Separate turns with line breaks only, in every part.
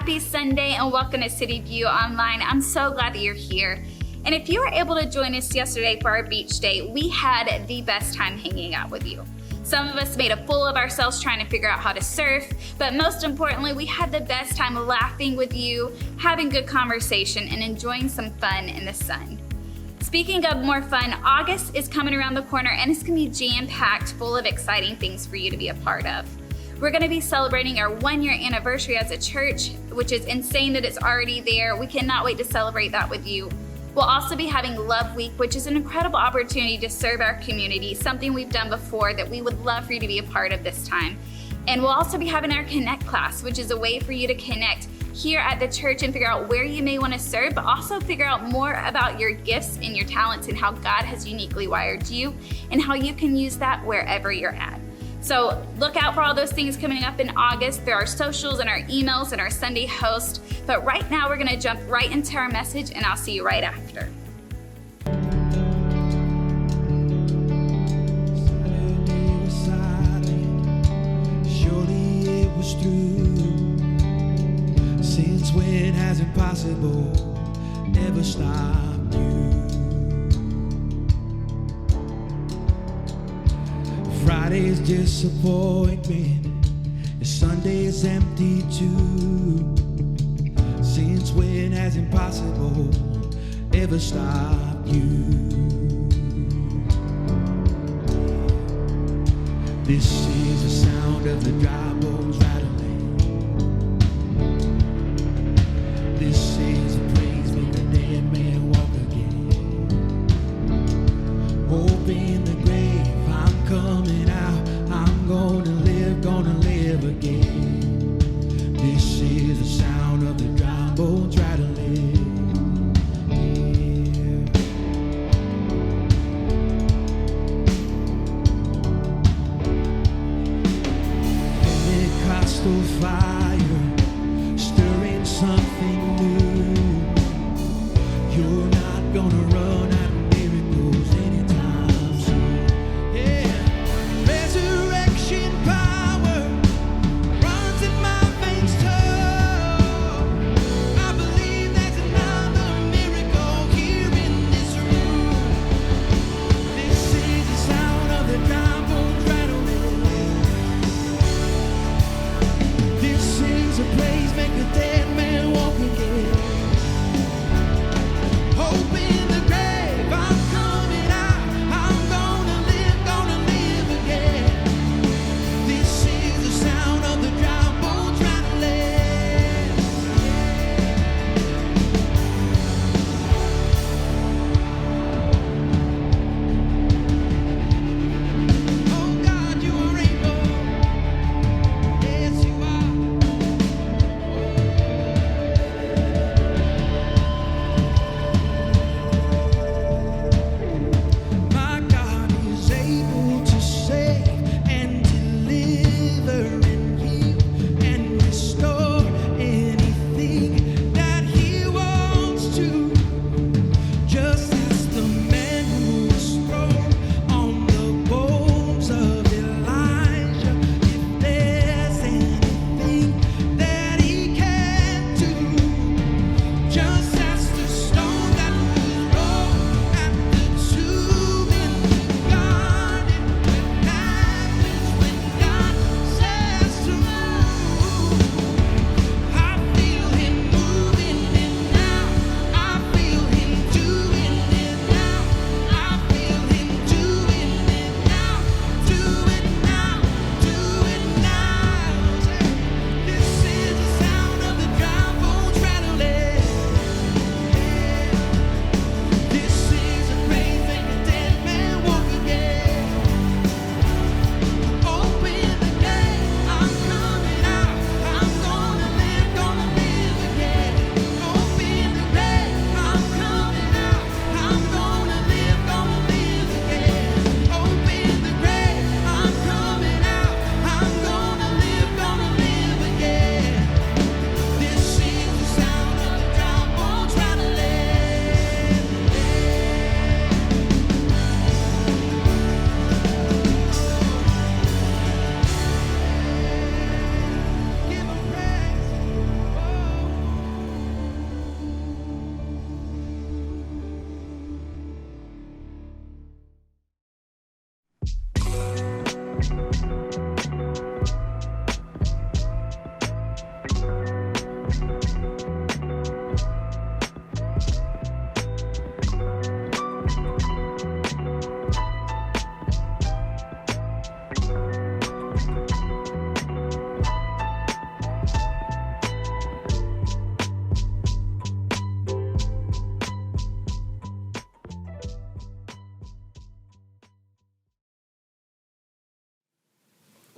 Happy Sunday and welcome to City View Online. I'm so glad that you're here. And if you were able to join us yesterday for our beach day, we had the best time hanging out with you. Some of us made a fool of ourselves trying to figure out how to surf, but most importantly, we had the best time laughing with you, having good conversation, and enjoying some fun in the sun. Speaking of more fun, August is coming around the corner and it's gonna be jam-packed full of exciting things for you to be a part of. We're gonna be celebrating our 1-year anniversary as a church, which is insane that it's already there. We cannot wait to celebrate that with you. We'll also be having Love Week, which is an incredible opportunity to serve our community, something we've done before that we would love for you to be a part of this time. And we'll also be having our Connect class, which is a way for you to connect here at the church and figure out where you may want to serve, but also figure out more about your gifts and your talents and how God has uniquely wired you and how you can use that wherever you're at. So look out for all those things coming up in August. There are socials and our emails and our Sunday host. But right now we're gonna jump right into our message and I'll see you right after.
Surely it was true. Since when has impossible ever stopped you? Friday's disappointment, and Sunday's empty too. Since when has impossible ever stopped you? This is the sound of the dry bones rattling. This is the praise make the dead man walk again. Hope in the grave, I'm coming out, I'm gonna live again. This is the sound of the dry bones rattling. Pentecostal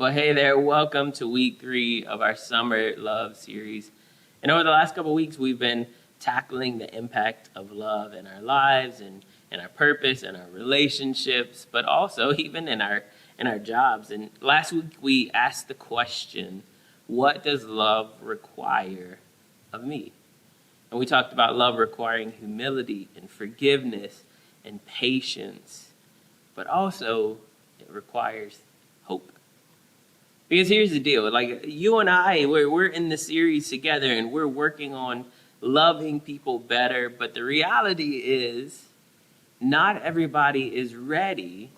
Well, hey there. Welcome to week 3 of our Summer Love series. And over the last couple of weeks, we've been tackling the impact of love in our lives and in our purpose and our relationships, but also even in our jobs. And last week, we asked the question, what does love require of me? And we talked about love requiring humility and forgiveness and patience, but also it requires hope. Because here's the deal, like you and I, we're in the series together and we're working on loving people better, but the reality is not everybody is ready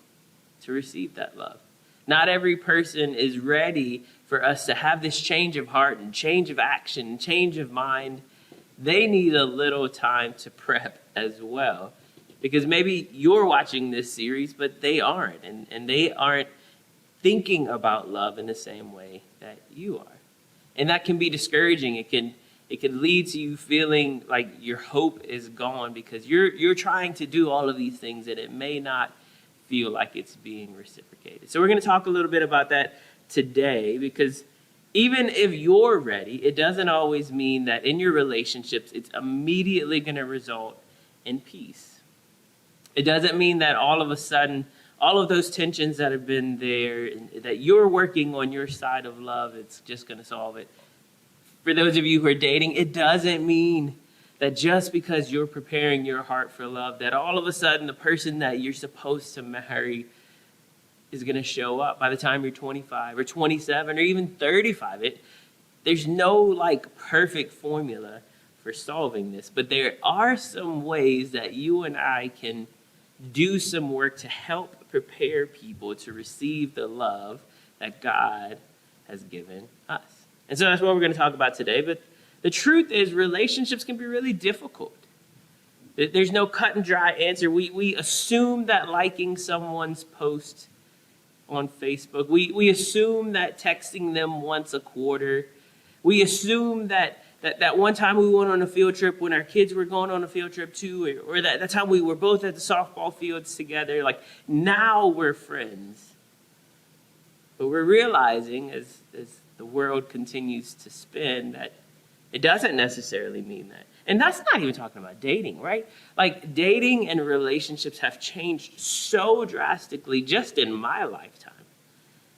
to receive that love. Not every person is ready for us to have this change of heart and change of action and change of mind. They need a little time to prep as well. Because maybe you're watching this series, but they aren't, and they aren't thinking about love in the same way that you are. And that can be discouraging. It can lead to you feeling like your hope is gone because you're trying to do all of these things and it may not feel like it's being reciprocated. So we're going to talk a little bit about that today, because even if you're ready, it doesn't always mean that in your relationships it's immediately going to result in peace. It doesn't mean that all of a sudden all of those tensions that have been there, that you're working on your side of love, it's just going to solve it. For those of you who are dating, it doesn't mean that just because you're preparing your heart for love, that all of a sudden the person that you're supposed to marry is going to show up by the time you're 25 or 27 or even 35. There's no perfect formula for solving this, but there are some ways that you and I can do some work to help prepare people to receive the love that God has given us. And so that's what we're going to talk about today. But the truth is, relationships can be really difficult. There's no cut and dry answer. We assume that liking someone's post on Facebook, we assume that texting them once a quarter, we assume that one time we went on a field trip when our kids were going on a field trip too, or that time we were both at the softball fields together, now we're friends. But we're realizing as the world continues to spin that it doesn't necessarily mean that. And that's not even talking about dating, right? Dating and relationships have changed so drastically just in my lifetime.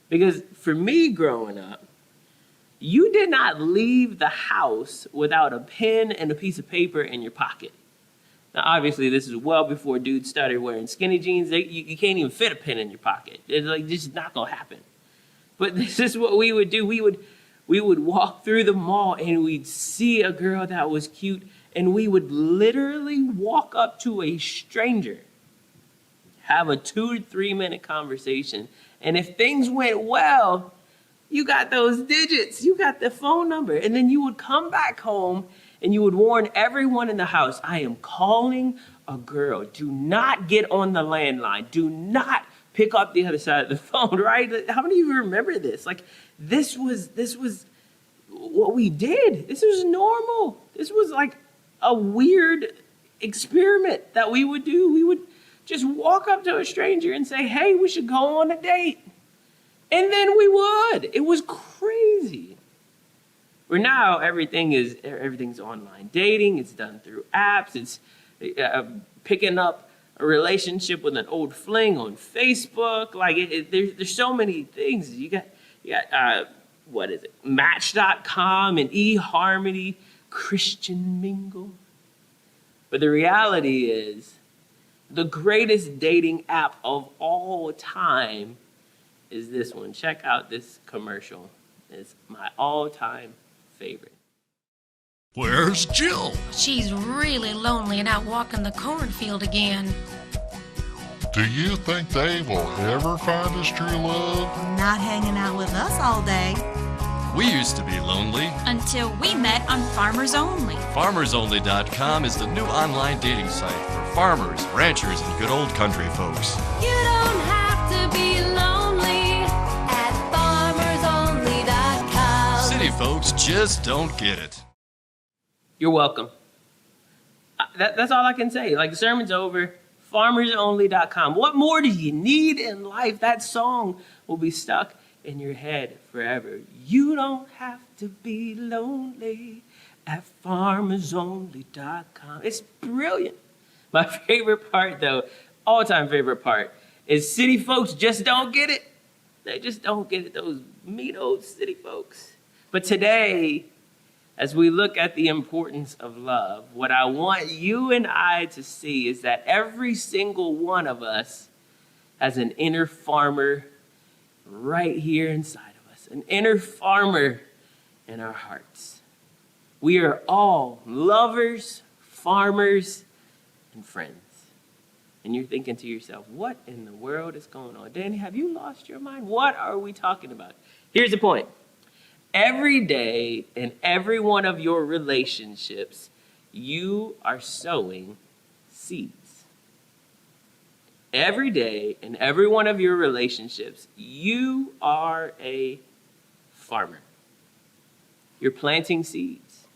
Because for me growing up, you did not leave the house without a pen and a piece of paper in your pocket. Now, obviously, this is well before dudes started wearing skinny jeans. You can't even fit a pen in your pocket. It's just not going to happen. But this is what we would do. We would walk through the mall and we'd see a girl that was cute, and we would literally walk up to a stranger, have a 2 to 3 minute conversation, and if things went well, you got those digits, you got the phone number, and then you would come back home and you would warn everyone in the house, I am calling a girl. Do not get on the landline. Do not pick up the other side of the phone, right? How many of you remember this? This was what we did. This was normal. This was a weird experiment that we would do. We would just walk up to a stranger and say, hey, we should go on a date. And then we would. It was crazy. Where now everything's online dating. It's done through apps. It's picking up a relationship with an old fling on Facebook. There's so many things. You got what is it? Match.com and eHarmony, Christian Mingle. But the reality is, the greatest dating app of all time is this one. Check out this commercial. It's my all-time favorite.
Where's Jill?
She's really lonely and out walking the cornfield again.
Do you think they will ever find us true love?
Not hanging out with us all day.
We used to be lonely.
Until we met on Farmers Only.
FarmersOnly.com is the new online dating site for farmers, ranchers, and good old country folks.
You don't have to be lonely at FarmersOnly.com.
City folks just don't get it.
You're welcome. That's all I can say. The sermon's over. FarmersOnly.com. What more do you need in life? That song will be stuck in your head forever. You don't have to be lonely at farmersonly.com. It's brilliant. My favorite part, though, all-time favorite part, is city folks just don't get it. They just don't get it, those mean old city folks. But today, as we look at the importance of love, what I want you and I to see is that every single one of us has an inner farmer right here inside of us, an inner farmer in our hearts. We are all lovers, farmers, and friends. And you're thinking to yourself, what in the world is going on? Danny, have you lost your mind? What are we talking about? Here's the point. Every day in every one of your relationships, you are sowing seeds. Every day in every one of your relationships, you are a farmer. You're planting seeds.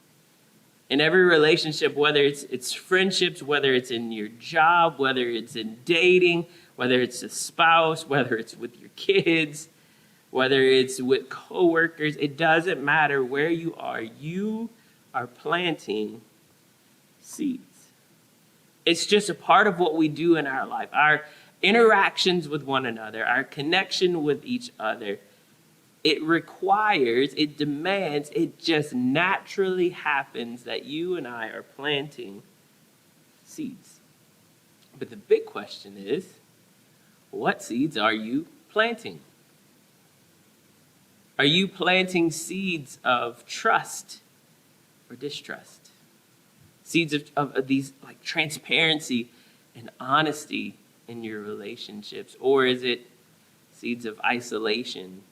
In every relationship, whether it's friendships, whether it's in your job, whether it's in dating, whether it's a spouse, whether it's with your kids, whether it's with coworkers, it doesn't matter where you are planting seeds. It's just a part of what we do in our life. Our interactions with one another, our connection with each other, it requires, it demands, it just naturally happens that you and I are planting seeds. But the big question is, what seeds are you planting? Are you planting seeds of trust or distrust? Seeds of these like transparency and honesty in your relationships? Or is it seeds of isolation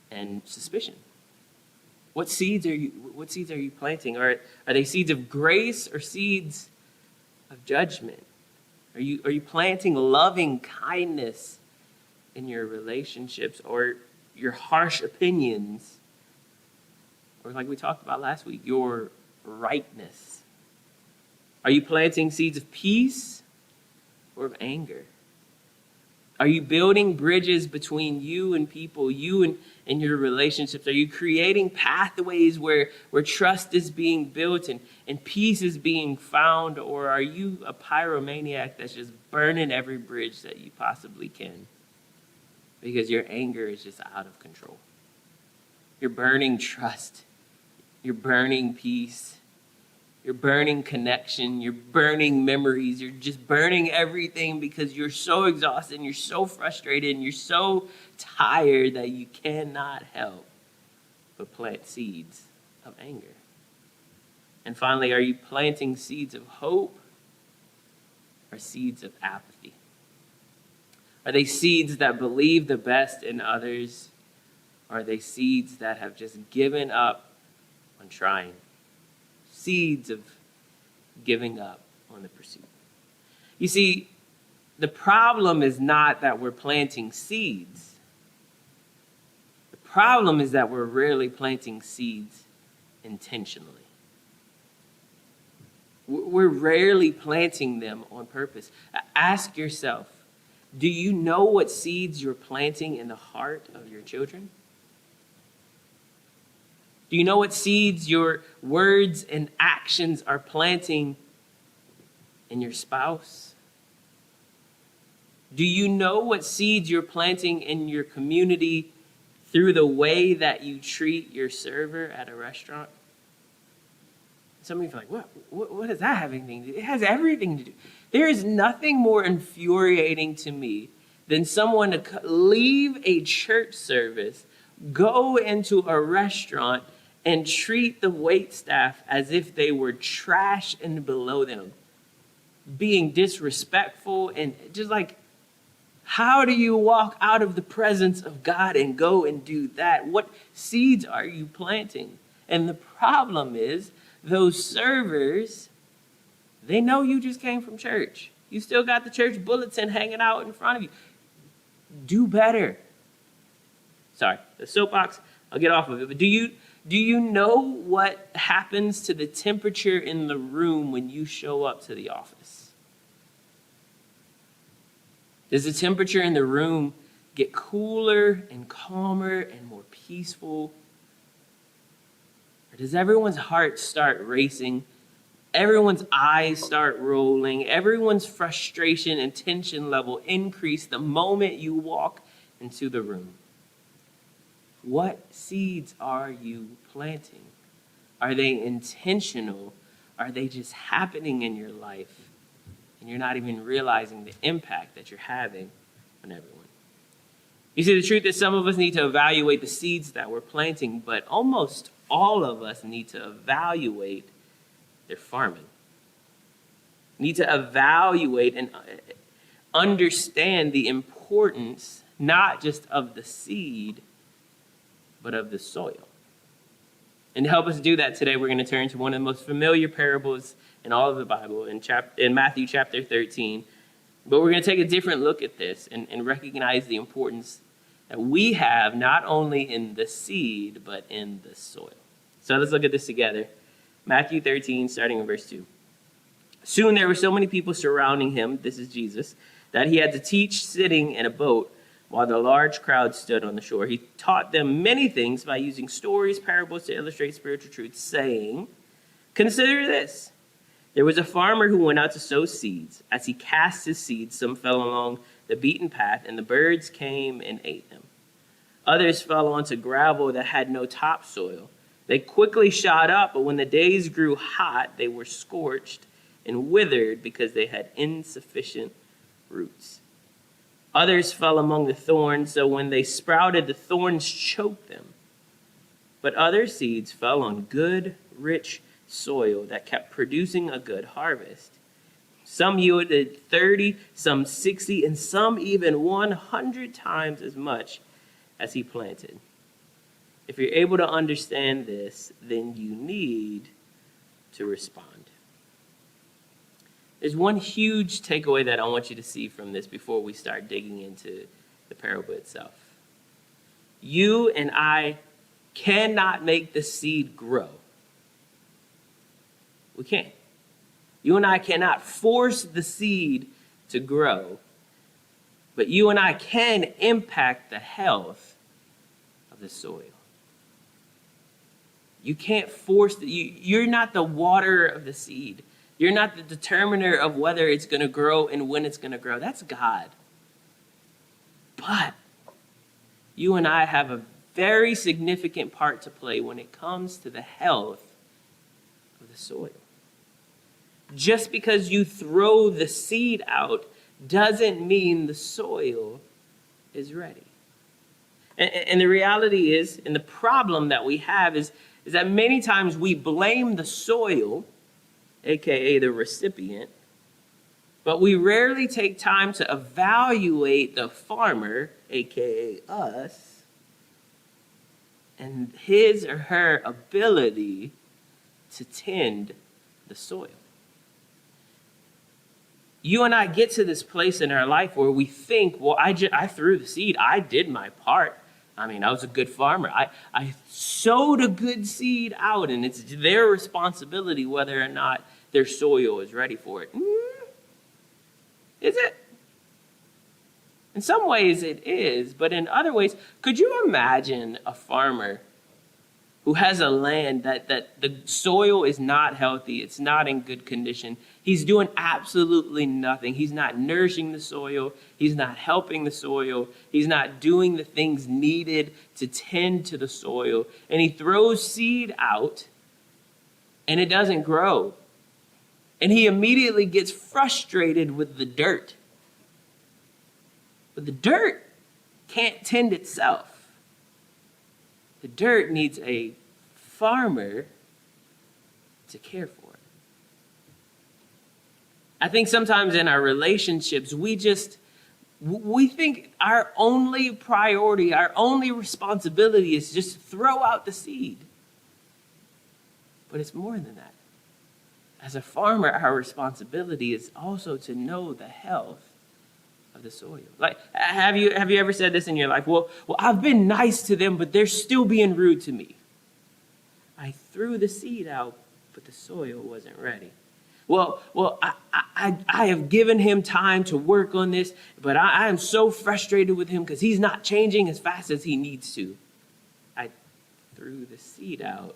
and suspicion? What seeds are you planting? Are they seeds of grace or seeds of judgment? Are you planting loving kindness in your relationships, or your harsh opinions, or like we talked about last week, your rightness? Are you planting seeds of peace or of anger? Are you building bridges between you and people, you and your relationships? Are you creating pathways where trust is being built and peace is being found? Or are you a pyromaniac that's just burning every bridge that you possibly can because your anger is just out of control? You're burning trust. You're burning peace. You're burning connection. You're burning memories. You're just burning everything because you're so exhausted and you're so frustrated and you're so tired that you cannot help but plant seeds of anger. And finally, are you planting seeds of hope or seeds of apathy? Are they seeds that believe the best in others? Or are they seeds that have just given up on trying? Seeds of giving up on the pursuit. You see, the problem is not that we're planting seeds. The problem is that we're rarely planting seeds intentionally. We're rarely planting them on purpose. Ask yourself, do you know what seeds you're planting in the heart of your children? Do you know what seeds your words and actions are planting in your spouse? Do you know what seeds you're planting in your community through the way that you treat your server at a restaurant? Some of you are like, what does that have anything to do? It has everything to do. There is nothing more infuriating to me than someone to leave a church service, go into a restaurant, and treat the waitstaff as if they were trash and below them, being disrespectful and just like, how do you walk out of the presence of God and go and do that? What seeds are you planting? And the problem is, those servers, they know you just came from church. You still got the church bulletin hanging out in front of you. Do better. Sorry, the soapbox, I'll get off of it. But do you know what happens to the temperature in the room when you show up to the office? Does the temperature in the room get cooler and calmer and more peaceful? Or does everyone's heart start racing? Everyone's eyes start rolling. Everyone's frustration and tension level increase the moment you walk into the room. What seeds are you planting? Are they intentional? Are they just happening in your life? And you're not even realizing the impact that you're having on everyone. You see, the truth is some of us need to evaluate the seeds that we're planting, but almost all of us need to evaluate their farming. Need to evaluate and understand the importance not just of the seed, but of the soil. And to help us do that today, we're going to turn to one of the most familiar parables in all of the Bible, in Matthew chapter 13. But we're going to take a different look at this and recognize the importance that we have not only in the seed, but in the soil. So let's look at this together. Matthew 13, starting in verse 2. Soon there were so many people surrounding him, this is Jesus, that he had to teach sitting in a boat while the large crowd stood on the shore. He taught them many things by using stories, parables to illustrate spiritual truths, saying, "Consider this. There was a farmer who went out to sow seeds. As he cast his seeds, some fell along the beaten path, and the birds came and ate them. Others fell onto gravel that had no topsoil. They quickly shot up, but when the days grew hot, they were scorched and withered because they had insufficient roots. Others fell among the thorns, so when they sprouted, the thorns choked them. But other seeds fell on good, rich soil that kept producing a good harvest. Some yielded 30, some 60, and some even 100 times as much as he planted." If you're able to understand this, then you need to respond. There's one huge takeaway that I want you to see from this before we start digging into the parable itself. You and I cannot make the seed grow. We can't. You and I cannot force the seed to grow, but you and I can impact the health of the soil. You can't force you're not the waterer of the seed. You're not the determiner of whether it's going to grow and when it's going to grow. That's God. But you and I have a very significant part to play when it comes to the health of the soil. Just because you throw the seed out doesn't mean the soil is ready. And the reality is, and the problem that we have is that many times we blame the soil, aka the recipient, but we rarely take time to evaluate the farmer, aka us, and his or her ability to tend the soil. You and I get to this place in our life where we think, well, I threw the seed. I did my part. I mean, I was a good farmer. I sowed a good seed out, and it's their responsibility whether or not their soil is ready for it. Is it? In some ways it is, but in other ways, could you imagine a farmer who has a land that the soil is not healthy, it's not in good condition. He's doing absolutely nothing. He's not nourishing the soil. He's not helping the soil. He's not doing the things needed to tend to the soil. And he throws seed out and it doesn't grow. And he immediately gets frustrated with the dirt. But the dirt can't tend itself. The dirt needs a farmer to care for it. I think sometimes in our relationships, we think our only priority, our only responsibility is just to throw out the seed. But it's more than that. As a farmer, our responsibility is also to know the health of the soil. Like, have you ever said this in your life? Well, I've been nice to them, but they're still being rude to me. I threw the seed out, but the soil wasn't ready. I have given him time to work on this, but I am so frustrated with him because he's not changing as fast as he needs to. I threw the seed out,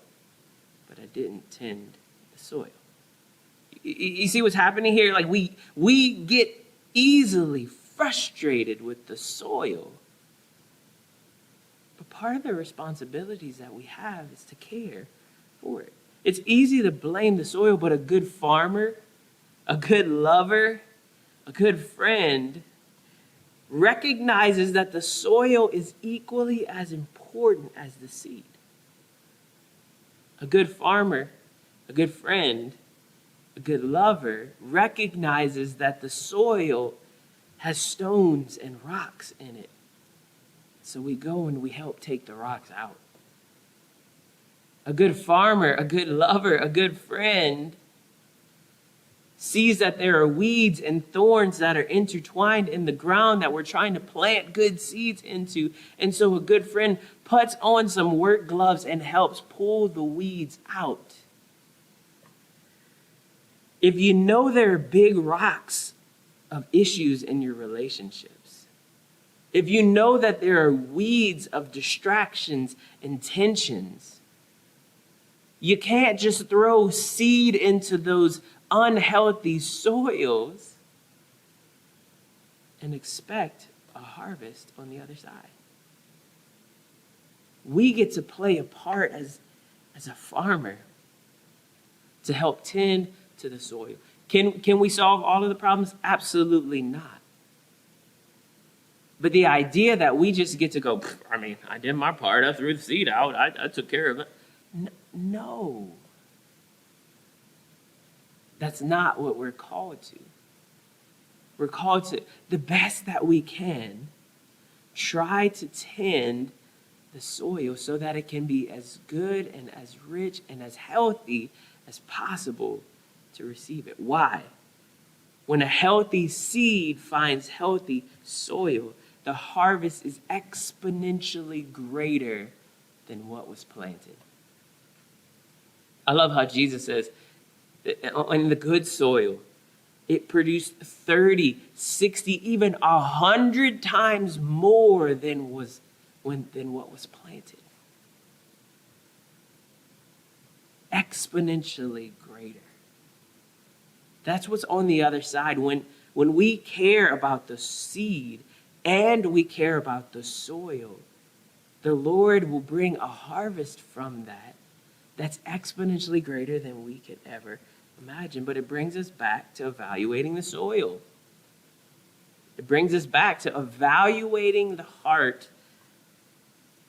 but I didn't tend the soil. You see what's happening here? Like we get easily frustrated with the soil. But part of the responsibilities that we have is to care for it. It's easy to blame the soil, but a good farmer, a good lover, a good friend recognizes that the soil is equally as important as the seed. A good farmer, a good friend, a good lover recognizes that the soil has stones and rocks in it. So we go and we help take the rocks out. A good farmer, a good lover, a good friend sees that there are weeds and thorns that are intertwined in the ground that we're trying to plant good seeds into. And so a good friend puts on some work gloves and helps pull the weeds out. If you know there are big rocks of issues in your relationships, if you know that there are weeds of distractions and tensions, you can't just throw seed into those unhealthy soils and expect a harvest on the other side. We get to play a part as a farmer to help tend to the soil. Can we solve all of the problems? Absolutely not. But the idea that we just get to go, I did my part. I threw the seed out. I took care of it. No. That's not what we're called to. We're called to, the best that we can, try to tend the soil so that it can be as good and as rich and as healthy as possible to receive it. Why? When a healthy seed finds healthy soil, the harvest is exponentially greater than what was planted. I love how Jesus says, in the good soil, it produced 30, 60, even 100 times more than what was planted. Exponentially greater. That's what's on the other side. When we care about the seed and we care about the soil, the Lord will bring a harvest from that that's exponentially greater than we could ever imagine. But it brings us back to evaluating the soil. It brings us back to evaluating the heart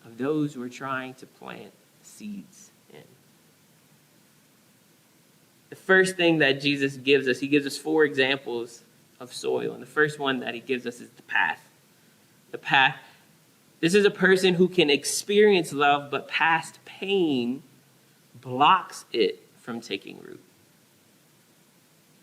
of those who are trying to plant seeds in. The first thing that Jesus gives us, he gives us 4 examples of soil. And the first one that he gives us is the path. The path. This is a person who can experience love, but past pain blocks it from taking root.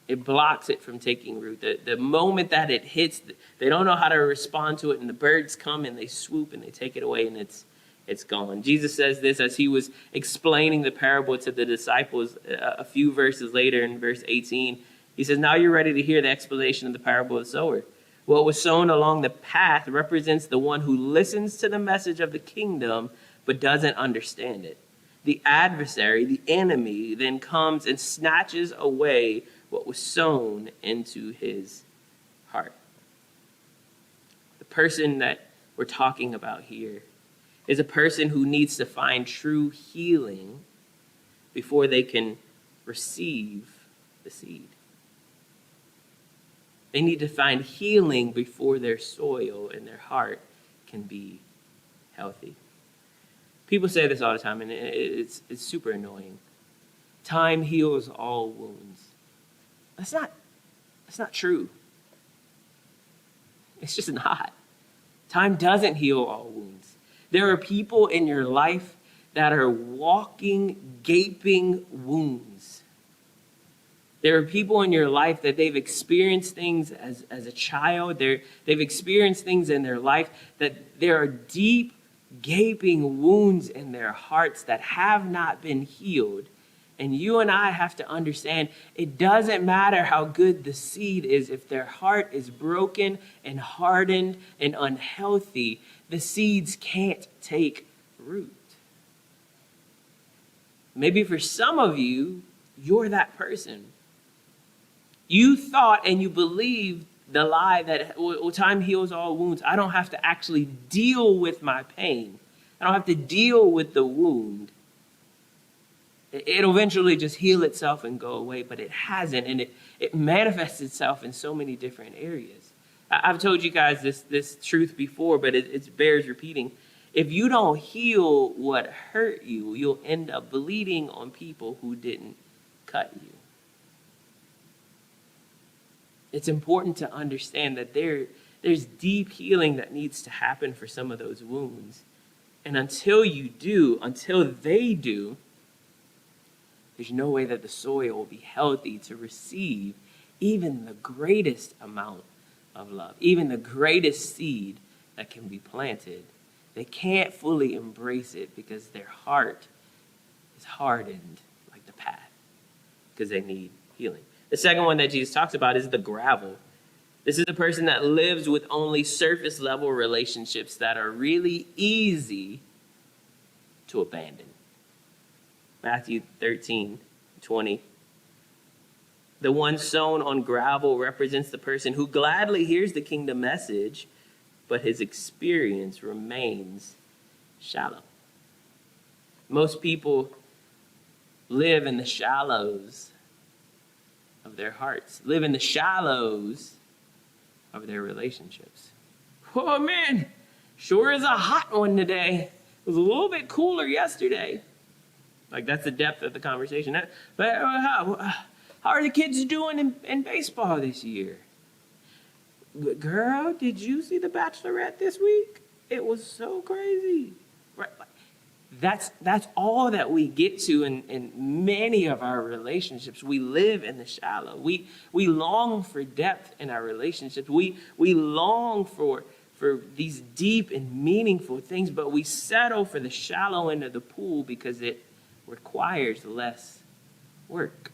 It blocks it from taking root. The moment that it hits, they don't know how to respond to it, and the birds come and they swoop and they take it away, and it's gone. Jesus says this as he was explaining the parable to the disciples a few verses later in verse 18. He says, now you're ready to hear the explanation of the parable of the sower. What was sown along the path represents the one who listens to the message of the kingdom but doesn't understand it. The adversary, the enemy, then comes and snatches away what was sown into his heart. The person that we're talking about here is a person who needs to find true healing before they can receive the seed. They need to find healing before their soil and their heart can be healthy. People say this all the time, and it's super annoying. Time heals all wounds. That's not true. It's just not. Time doesn't heal all wounds. There are people in your life that are walking, gaping wounds. There are people in your life that they've experienced things as a child. They've experienced things in their life that there are deep, gaping wounds in their hearts that have not been healed. And you and I have to understand it doesn't matter how good the seed is. If their heart is broken and hardened and unhealthy, the seeds can't take root. Maybe for some of you, you're that person. You thought and you believed the lie that time heals all wounds. I don't have to actually deal with my pain. I don't have to deal with the wound. It'll eventually just heal itself and go away, but it hasn't, and it manifests itself in so many different areas. I've told you guys this truth before, but it bears repeating. If you don't heal what hurt you, you'll end up bleeding on people who didn't cut you. It's important to understand that there's deep healing that needs to happen for some of those wounds. And until they do, there's no way that the soil will be healthy to receive even the greatest amount of love, even the greatest seed that can be planted. They can't fully embrace it because their heart is hardened like the path because they need healing. The second one that Jesus talks about is the gravel. This is the person that lives with only surface level relationships that are really easy to abandon. Matthew 13:20. The one sown on gravel represents the person who gladly hears the kingdom message, but his experience remains shallow. Most people live in the shallows of their hearts, live in the shallows of their relationships. Oh man, sure is a hot one today. It was a little bit cooler yesterday. Like, that's the depth of the conversation. But how are the kids doing in baseball this year? Girl, did you see The Bachelorette this week? It was so crazy. Right? That's all that we get to in many of our relationships. We live in the shallow. We long for depth in our relationships. We long for these deep and meaningful things, but we settle for the shallow end of the pool because it requires less work.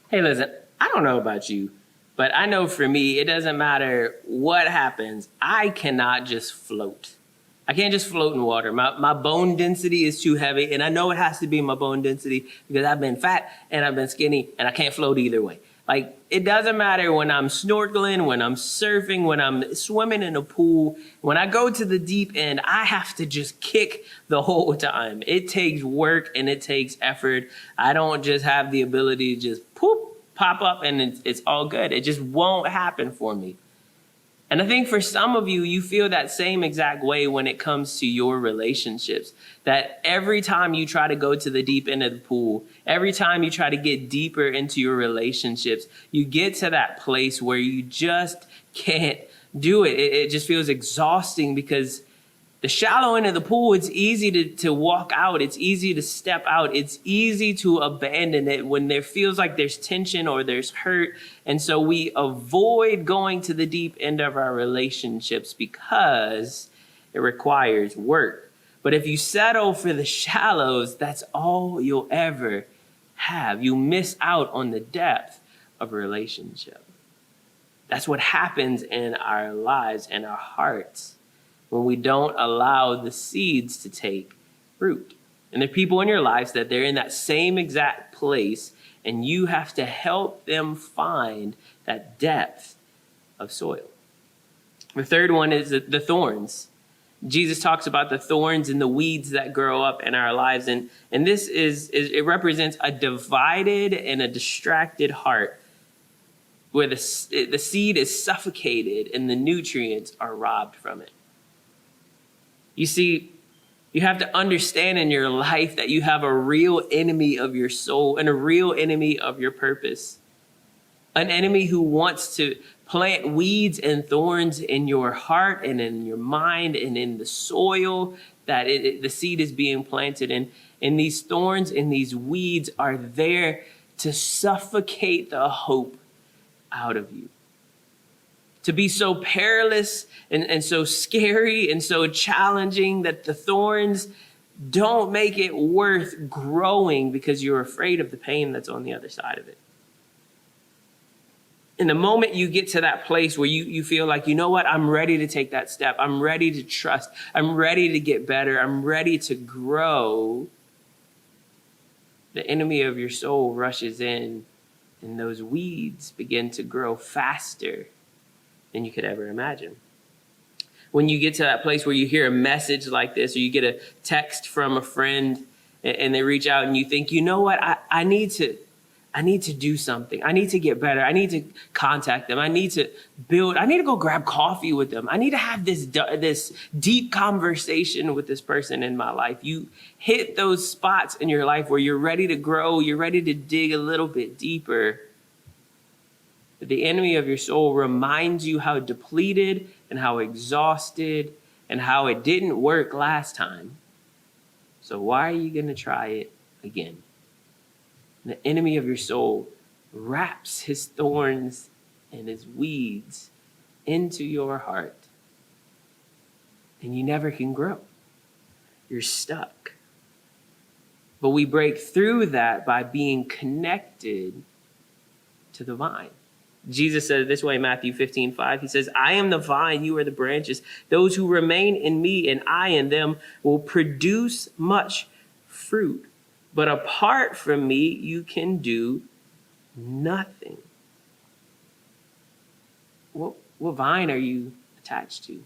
Hey, listen, I don't know about you, but I know for me, it doesn't matter what happens. I cannot just float. I can't just float in water. My bone density is too heavy, and I know it has to be my bone density because I've been fat and I've been skinny, and I can't float either way. Like, it doesn't matter when I'm snorkeling, when I'm surfing, when I'm swimming in a pool. When I go to the deep end, I have to just kick the whole time. It takes work and it takes effort. I don't just have the ability to just pop up and it's all good. It just won't happen for me. And I think for some of you, you feel that same exact way when it comes to your relationships. That every time you try to go to the deep end of the pool, every time you try to get deeper into your relationships, you get to that place where you just can't do it. It just feels exhausting because the shallow end of the pool, it's easy to walk out. It's easy to step out. It's easy to abandon it when there feels like there's tension or there's hurt. And so we avoid going to the deep end of our relationships because it requires work. But if you settle for the shallows, that's all you'll ever have. You miss out on the depth of a relationship. That's what happens in our lives and our hearts when we don't allow the seeds to take root. And there are people in your lives that they're in that same exact place, and you have to help them find that depth of soil. The third one is the thorns. Jesus talks about the thorns and the weeds that grow up in our lives. And this it represents a divided and a distracted heart where the seed is suffocated and the nutrients are robbed from it. You see, you have to understand in your life that you have a real enemy of your soul and a real enemy of your purpose. An enemy who wants to plant weeds and thorns in your heart and in your mind and in the soil that the seed is being planted in. And these thorns and these weeds are there to suffocate the hope out of you. To be so perilous and so scary and so challenging that the thorns don't make it worth growing because you're afraid of the pain that's on the other side of it. In the moment you get to that place where you feel like, you know what, I'm ready to take that step. I'm ready to trust. I'm ready to get better. I'm ready to grow. The enemy of your soul rushes in, and those weeds begin to grow faster than you could ever imagine. When you get to that place where you hear a message like this, or you get a text from a friend and they reach out and you think, you know what, I need to do something. I need to get better. I need to contact them. I need to go grab coffee with them. I need to have this deep conversation with this person in my life. You hit those spots in your life where you're ready to grow. You're ready to dig a little bit deeper. But the enemy of your soul reminds you how depleted and how exhausted and how it didn't work last time. So why are you going to try it again? The enemy of your soul wraps his thorns and his weeds into your heart, and you never can grow. You're stuck. But we break through that by being connected to the vine. Jesus said it this way in Matthew 15:5. He says, I am the vine, you are the branches. Those who remain in me and I in them will produce much fruit. But apart from me, you can do nothing. What vine are you attached to?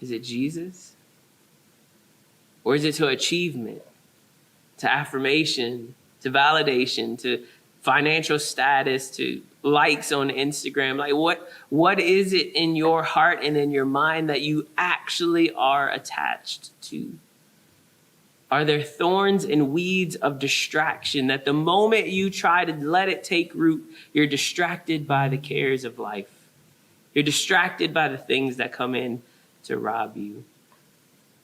Is it Jesus? Or is it to achievement, to affirmation, to validation, to financial status, to likes on Instagram? Like what is it in your heart and in your mind that you actually are attached to? Are there thorns and weeds of distraction that the moment you try to let it take root, you're distracted by the cares of life? You're distracted by the things that come in to rob you.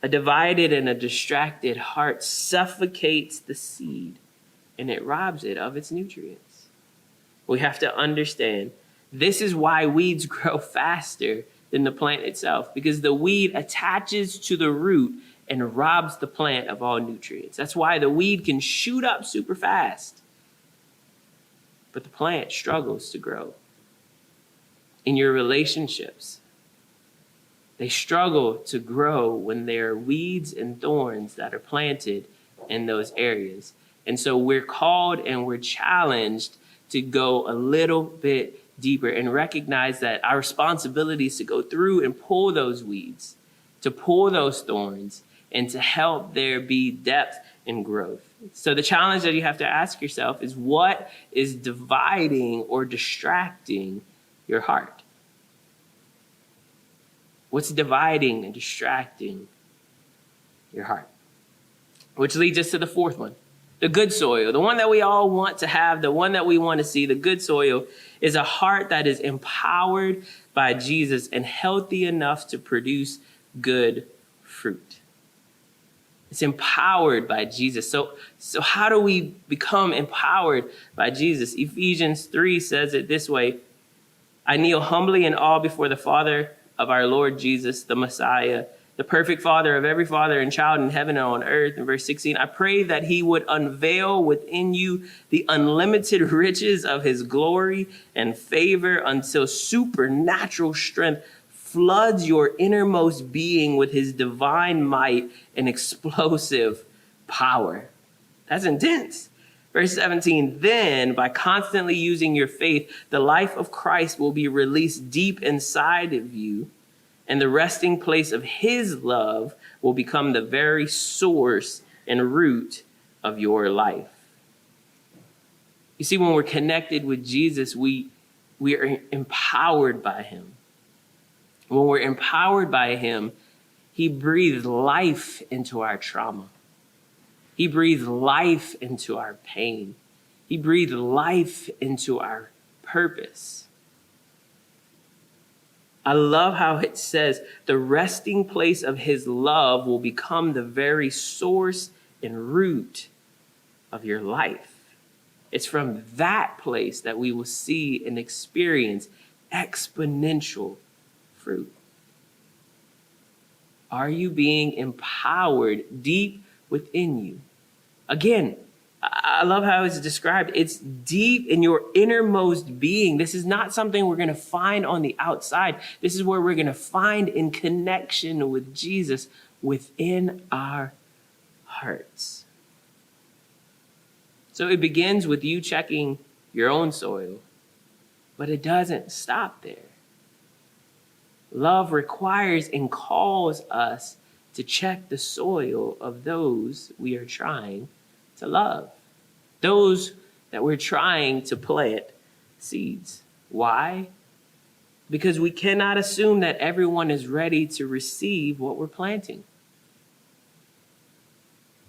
A divided and a distracted heart suffocates the seed and it robs it of its nutrients. We have to understand this is why weeds grow faster than the plant itself, because the weed attaches to the root and robs the plant of all nutrients. That's why the weed can shoot up super fast, but the plant struggles to grow. In your relationships, they struggle to grow when there are weeds and thorns that are planted in those areas. And so we're called and we're challenged to go a little bit deeper and recognize that our responsibility is to go through and pull those weeds, to pull those thorns, and to help there be depth and growth. So the challenge that you have to ask yourself is, what is dividing or distracting your heart? What's dividing and distracting your heart? Which leads us to the fourth one, the good soil, the one that we all want to have, the one that we want to see. The good soil is a heart that is empowered by Jesus and healthy enough to produce good fruit. It's empowered by Jesus. So how do we become empowered by Jesus? Ephesians 3 says it this way: I kneel humbly in awe before the Father of our Lord Jesus, the Messiah, the perfect Father of every father and child in heaven and on earth. In verse 16, I pray that he would unveil within you the unlimited riches of his glory and favor until supernatural strength floods your innermost being with his divine might and explosive power. That's intense. Verse 17, then by constantly using your faith, the life of Christ will be released deep inside of you, and the resting place of his love will become the very source and root of your life. You see, when we're connected with Jesus, we are empowered by him. When we're empowered by him, he breathes life into our trauma. He breathes life into our pain. He breathes life into our purpose. I love how it says the resting place of his love will become the very source and root of your life. It's from that place that we will see and experience exponential fruit. Are you being empowered deep within you? Again, I love how it's described. It's deep in your innermost being. This is not something we're going to find on the outside. This is where we're going to find in connection with Jesus within our hearts. So it begins with you checking your own soil, but it doesn't stop there. Love requires and calls us to check the soil of those we are trying to love, those that we're trying to plant seeds. Why? Because we cannot assume that everyone is ready to receive what we're planting.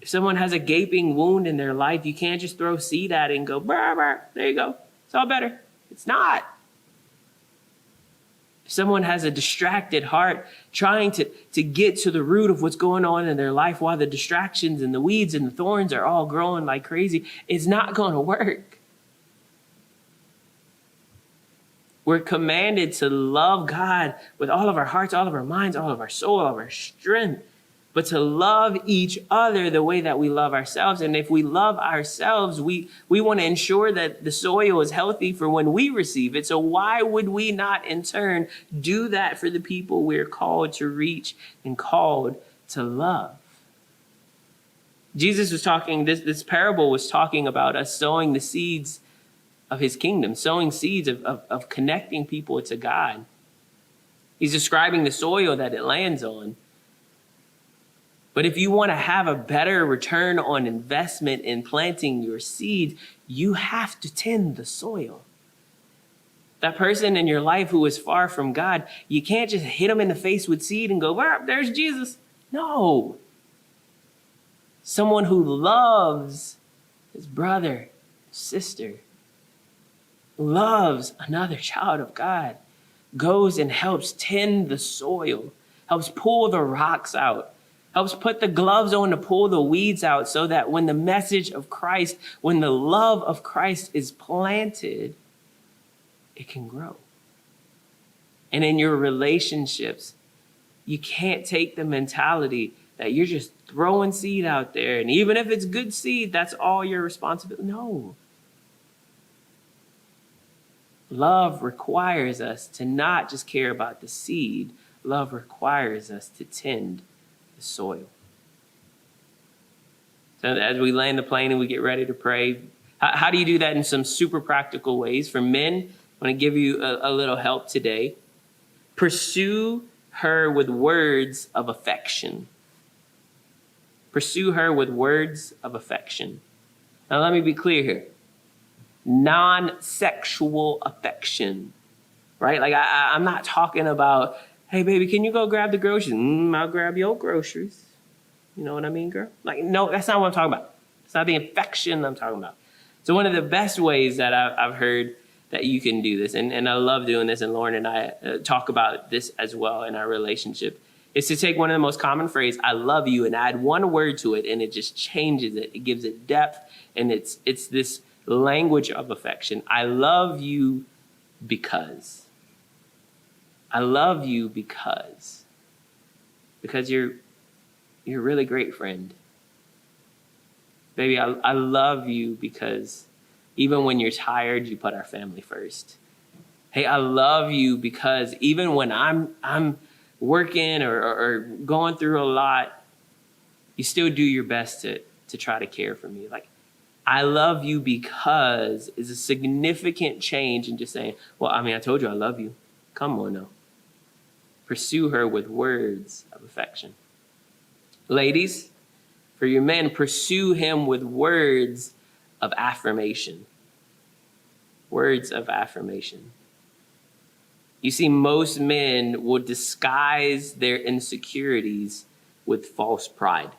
If someone has a gaping wound in their life, you can't just throw seed at it and go, brr, brr, there you go, it's all better. It's not. If someone has a distracted heart trying to get to the root of what's going on in their life while the distractions and the weeds and the thorns are all growing like crazy, it's not going to work. We're commanded to love God with all of our hearts, all of our minds, all of our soul, all of our strength, but to love each other the way that we love ourselves. And if we love ourselves, we want to ensure that the soil is healthy for when we receive it. So why would we not in turn do that for the people we're called to reach and called to love? Jesus was talking, this parable was talking about us sowing the seeds of his kingdom, sowing seeds of connecting people to God. He's describing the soil that it lands on. But if you want to have a better return on investment in planting your seed, you have to tend the soil. That person in your life who is far from God, you can't just hit them in the face with seed and go, well, there's Jesus. No. Someone who loves his brother, sister, loves another child of God, goes and helps tend the soil, helps pull the rocks out, helps put the gloves on to pull the weeds out so that when the message of Christ, when the love of Christ is planted, it can grow. And in your relationships, you can't take the mentality that you're just throwing seed out there. And even if it's good seed, that's all your responsibility. No. Love requires us to not just care about the seed. Love requires us to tend the soil. So as we land the plane and we get ready to pray, how do you do that in some super practical ways? For men, I want to give you a little help today. Pursue her with words of affection. Pursue her with words of affection. Now let me be clear here. Non-sexual affection, right? Like I'm not talking about, hey, baby, can you go grab the groceries? I'll grab your groceries. You know what I mean, girl? Like, no, that's not what I'm talking about. It's not the affection I'm talking about. So one of the best ways that I've heard that you can do this, and I love doing this, and Lauren and I talk about this as well in our relationship, is to take one of the most common phrases, I love you, and add one word to it, and it just changes it. It gives it depth, and it's this language of affection. I love you because. I love you because you're a really great friend. Baby, I love you because even when you're tired, you put our family first. Hey, I love you because even when I'm working or going through a lot, you still do your best to try to care for me. Like, I love you because is a significant change in just saying, well, I mean, I told you I love you. Come on now. Pursue her with words of affection. Ladies, for your men, pursue him with words of affirmation. Words of affirmation. You see, most men will disguise their insecurities with false pride.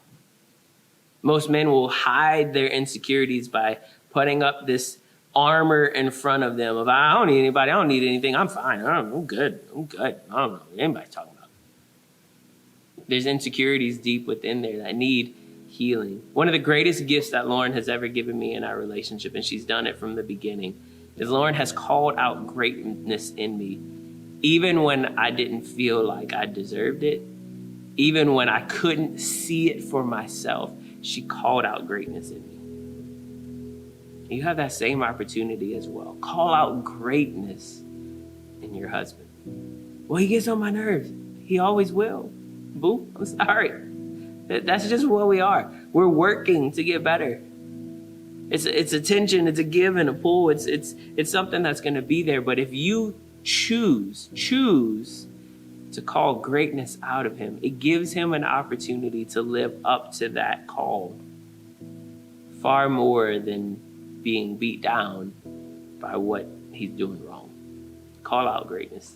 Most men will hide their insecurities by putting up this armor in front of them of, I don't need anybody, I don't need anything, I'm fine, I'm good, I don't know what anybody's talking about. There's insecurities deep within there that need healing. One of the greatest gifts that Lauren has ever given me in our relationship, and she's done it from the beginning, is Lauren has called out greatness in me, even when I didn't feel like I deserved it. Even when I couldn't see it for myself, she called out greatness in me. You have that same opportunity as well. Call out greatness in your husband. Well, he gets on my nerves. He always will. Boo, I'm sorry. That's just what we are. We're working to get better. It's a tension, it's a give and a pull. It's something that's going to be there. But if you choose to call greatness out of him, it gives him an opportunity to live up to that call far more than being beat down by what he's doing wrong. Call out greatness.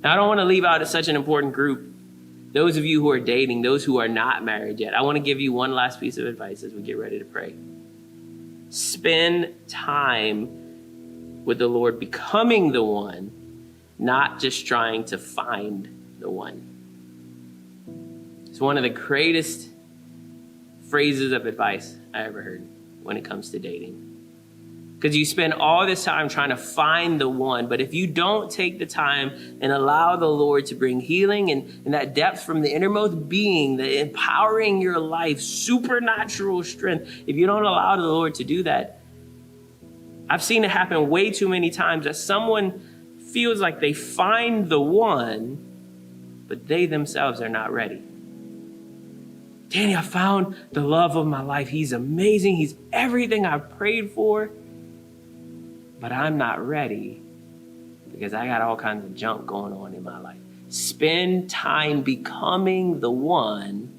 Now, I don't want to leave out such an important group. Those of you who are dating, those who are not married yet, I want to give you one last piece of advice as we get ready to pray. Spend time with the Lord, becoming the one, not just trying to find the one. It's one of the greatest phrases of advice I ever heard when it comes to dating. Because you spend all this time trying to find the one, but if you don't take the time and allow the Lord to bring healing and that depth from the innermost being, the empowering your life, supernatural strength, if you don't allow the Lord to do that, I've seen it happen way too many times that someone feels like they find the one, but they themselves are not ready. Danny, I found the love of my life. He's amazing. He's everything I've prayed for. But I'm not ready because I got all kinds of junk going on in my life. Spend time becoming the one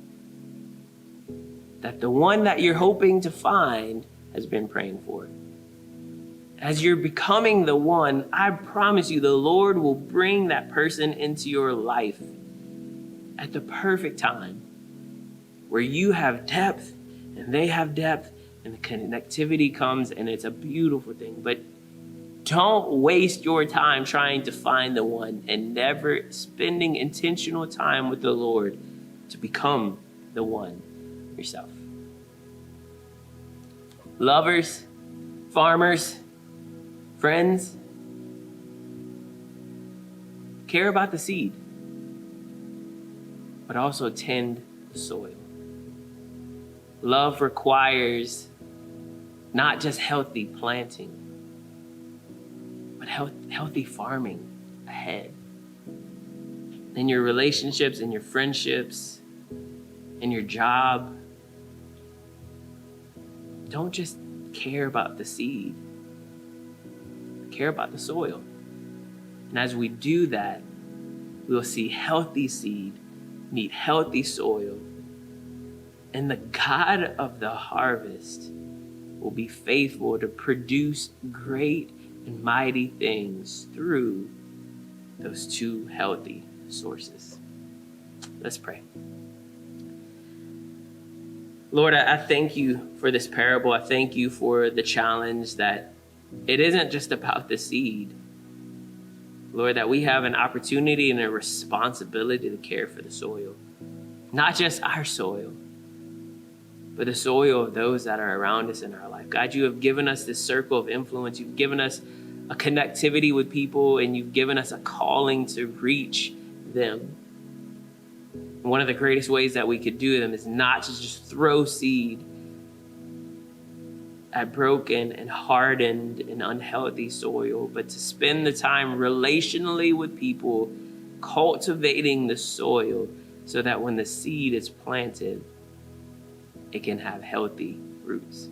that you're hoping to find has been praying for. As you're becoming the one, I promise you the Lord will bring that person into your life at the perfect time where you have depth and they have depth and the connectivity comes and it's a beautiful thing. But don't waste your time trying to find the one and never spending intentional time with the Lord to become the one yourself. Lovers, farmers, friends, care about the seed, but also tend the soil. Love requires not just healthy planting, but healthy farming ahead. In your relationships, in your friendships, in your job, don't just care about the seed. Care about the soil. And as we do that, we'll see healthy seed meet healthy soil. And the God of the harvest will be faithful to produce great and mighty things through those two healthy sources. Let's pray. Lord, I thank you for this parable. I thank you for the challenge that it isn't just about the seed. Lord, that we have an opportunity and a responsibility to care for the soil. Not just our soil, but the soil of those that are around us in our life. God, you have given us this circle of influence. You've given us a connectivity with people, and you've given us a calling to reach them. And one of the greatest ways that we could do them is not to just throw seed at broken and hardened and unhealthy soil, but to spend the time relationally with people, cultivating the soil so that when the seed is planted, it can have healthy roots.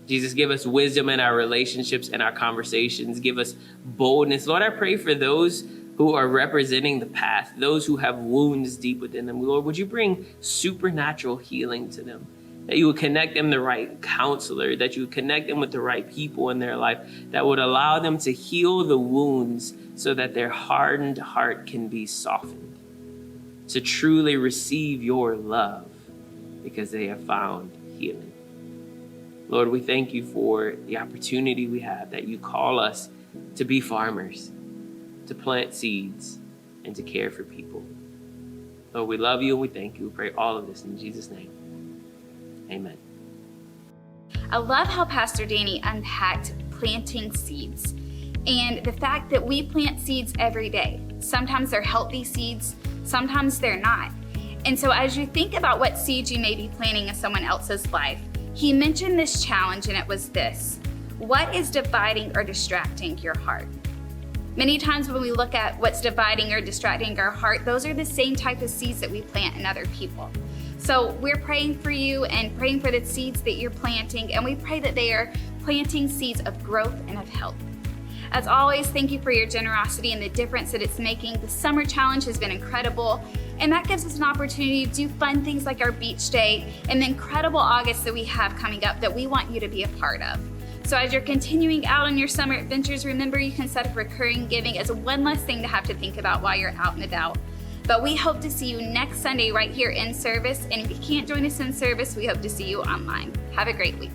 Jesus, give us wisdom in our relationships and our conversations. Give us boldness. Lord, I pray for those who are representing the path, those who have wounds deep within them. Lord, would you bring supernatural healing to them? That you would connect them to the right counselor, that you would connect them with the right people in their life, that would allow them to heal the wounds so that their hardened heart can be softened, to truly receive your love because they have found healing. Lord, we thank you for the opportunity we have that you call us to be farmers, to plant seeds, and to care for people. Lord, we love you and we thank you. We pray all of this in Jesus' name. Amen.
I love how Pastor Danny unpacked planting seeds and the fact that we plant seeds every day. Sometimes they're healthy seeds, sometimes they're not. And so as you think about what seeds you may be planting in someone else's life, he mentioned this challenge, and it was this: what is dividing or distracting your heart? Many times when we look at what's dividing or distracting our heart, those are the same type of seeds that we plant in other people. So we're praying for you and praying for the seeds that you're planting, and we pray that they are planting seeds of growth and of health. As always, thank you for your generosity and the difference that it's making. The summer challenge has been incredible, and that gives us an opportunity to do fun things like our beach day and the incredible August that we have coming up that we want you to be a part of. So as you're continuing out on your summer adventures, remember you can set up recurring giving as one less thing to have to think about while you're out and about. But we hope to see you next Sunday right here in service, and if you can't join us in service, we hope to see you online. Have a great week.